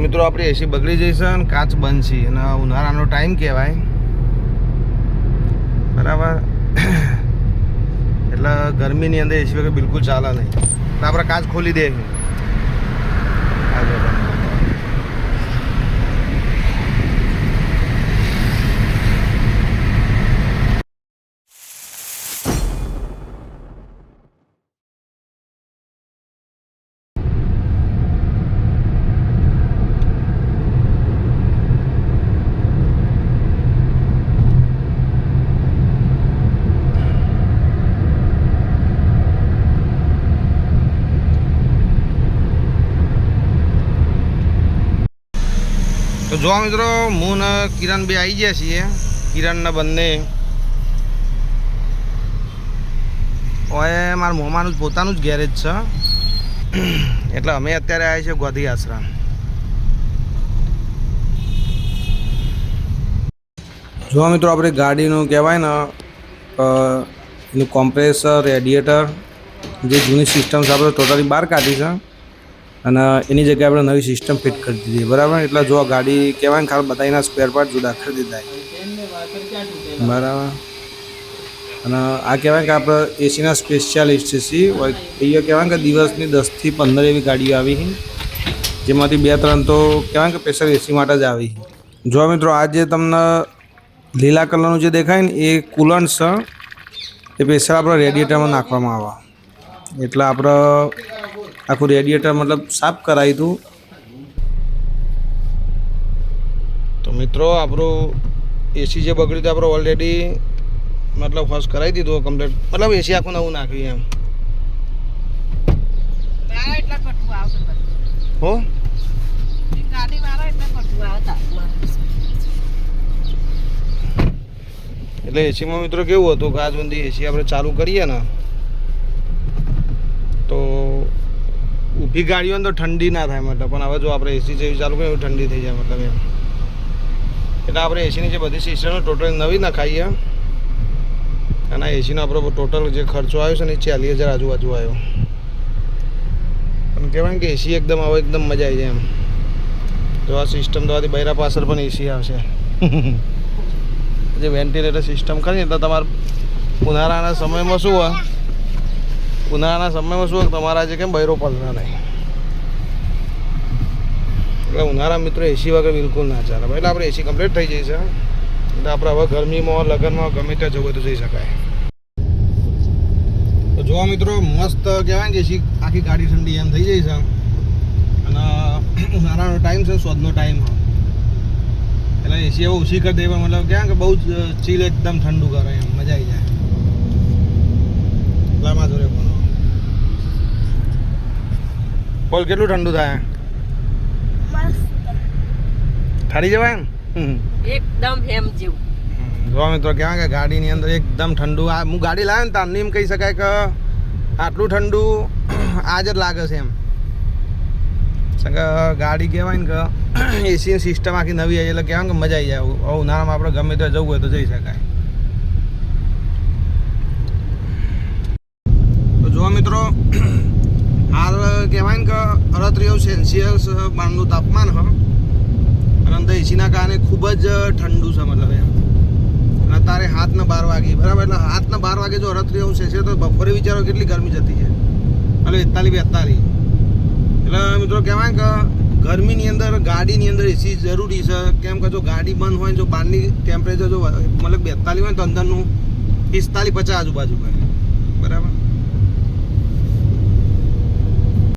મિત્રો આપણી એસી બગડી જશે અને કાચ બંધ છે અને ઉનાળાનો ટાઈમ કહેવાય બરાબર. એટલે ગરમીની અંદર એસી વગર બિલકુલ ચાલે નહીં. તો આપણે કાચ ખોલી દે. તો જો મિત્રો હું ને કિરણ બે આવી ગયા છીએ. કિરણના બંને ઓય મારા મોમાનું પોતાનું જ ગેરેજ છે એટલે અમે અત્યારે આવ્યા છીએ ગોધી આશ્રમ. જો મિત્રો આપણે ગાડીનું કહેવાય ને એનું કોમ્પ્રેસર રેડિએટર જે જૂની સિસ્ટમ છે આપણે ટોટલી બહાર કાઢી છે અને એની જગ્યાએ આપણે નવી સિસ્ટમ ફિટ કરી દીધી બરાબર. એટલે જો ગાડી કહેવાય ને ખાલી બધાના સ્પેર પાર્ટ જુદા કરી દીધા બરાબર. અને આ કહેવાય કે આપણે એસીના સ્પેશિયાલિસ્ટ છીએ. અહીંયા કહેવાય કે દિવસની 10 થી 15 એવી ગાડીઓ આવી છે જેમાંથી 2-3 તો કહેવાય કે સ્પેશિયલ એસી માટે જ આવી. જો મિત્રો આ જે તમને લીલા કલરનું જે દેખાય ને એ કુલન્ટ છે. એ સ્પેશિયલ આપણે રેડિએટરમાં નાખવામાં આવે એટલે આપણે આખું રેડિએટર મતલબ સાફ કરાવી હતું. તો મિત્રો આપણું એસી જે બગડ્યું હતું આપણે ઓલરેડી મતલબ ફર્સ્ટ કરાવી દીધું કમ્પ્લીટ. મતલબ એસી આખું નવું નાખ્યું એમ. હો એટલે એસીમાં મિત્રો કેવું હતું કે આજ સુધી એસી આપણે ચાલુ કરીએ ને તો ઊભી ગાડીઓ તો ઠંડી ના થાય મતલબ. પણ હવે જો આપણે એસી જેવી ચાલુ કરીએ ઠંડી થઈ જાય મતલબ એમ. એટલે આપણે એસીની જે બધી સિસ્ટમ ટોટલ નવી નખાઈએ અને એસીનો આપણો ટોટલ જે ખર્ચો આવ્યો છે ને એ 40,000 આજુબાજુ આવ્યો. પણ કહેવાય કે એસી એકદમ હવે એકદમ મજા આવી જાય એમ. જો આ સિસ્ટમ દવાથી બૈરા પાછળ પણ એસી આવશે. જે વેન્ટિલેટર સિસ્ટમ કરીએ તો તમારે ઉનાળાના સમયમાં શું હોય તમારા જે કેમ બૈરો પડના નહીં. એટલે ઉનાળા મિત્રો એસી વગર બિલકુલ ના ચાલે. એટલે આપણે એસી કમ્પ્લીટ થઈ જશે એટલે આપણે હવે ગરમીમાં લગ્નમાં ગમે ત્યાં જવું તો જઈ શકાય. તો જોવા મિત્રો મસ્ત કહેવાય કે એસી આખી ગાડી ઠંડી એમ થઈ જાય છે. અને ઉનાળાનો ટાઈમ છે શોધનો ટાઈમ એટલે એસી હવે ઓછી કરી દેવા મતલબ ક્યાં કે બહુ જ ચીલ એકદમ ઠંડુ કરે એમ મજા આવી જાય. લાંબા જોડે પણ બોલ કેટલું ઠંડુ થાય? ઠરી જવાય ને એકદમ હેમ જેવું. જો મિત્રો કહેવાય કે ગાડીની અંદર એકદમ ઠંડુ. આ હું ગાડી લાવ્યો ને તારની એમ કહી શકાય કે આટલું ઠંડુ આજ જ લાગે છે એમ. કે ગાડી કહેવાય ને કે એસી સિસ્ટમ આખી નવી આવી એટલે કહેવાય કે મજા આવી જાય. હવે ઉનાળામાં આપણે ગમે ત્યાં જવું હોય તો જઈ શકાય. તો જો મિત્રો હાલ કહેવાય ને કે 38 સેલ્સિયસ બહારનું તાપમાન અને અંદર એસીના કારણે ખૂબ જ ઠંડુ છે મતલબ એમ. અને અત્યારે 7:12 વાગે બરાબર. એટલે 7:12 વાગે જો 38 સેલ્સિયસ તો બપોરે વિચારો કેટલી ગરમી જતી છે. એટલે 41-42. એટલે મિત્રો કહેવાય કે ગરમીની અંદર ગાડીની અંદર એસી જરૂરી છે. કેમ કે જો ગાડી બંધ હોય જો બહારની ટેમ્પરેચર જો મતલબ 42 હોય તો અંદરનું 45-50 આજુબાજુ હોય બરાબર.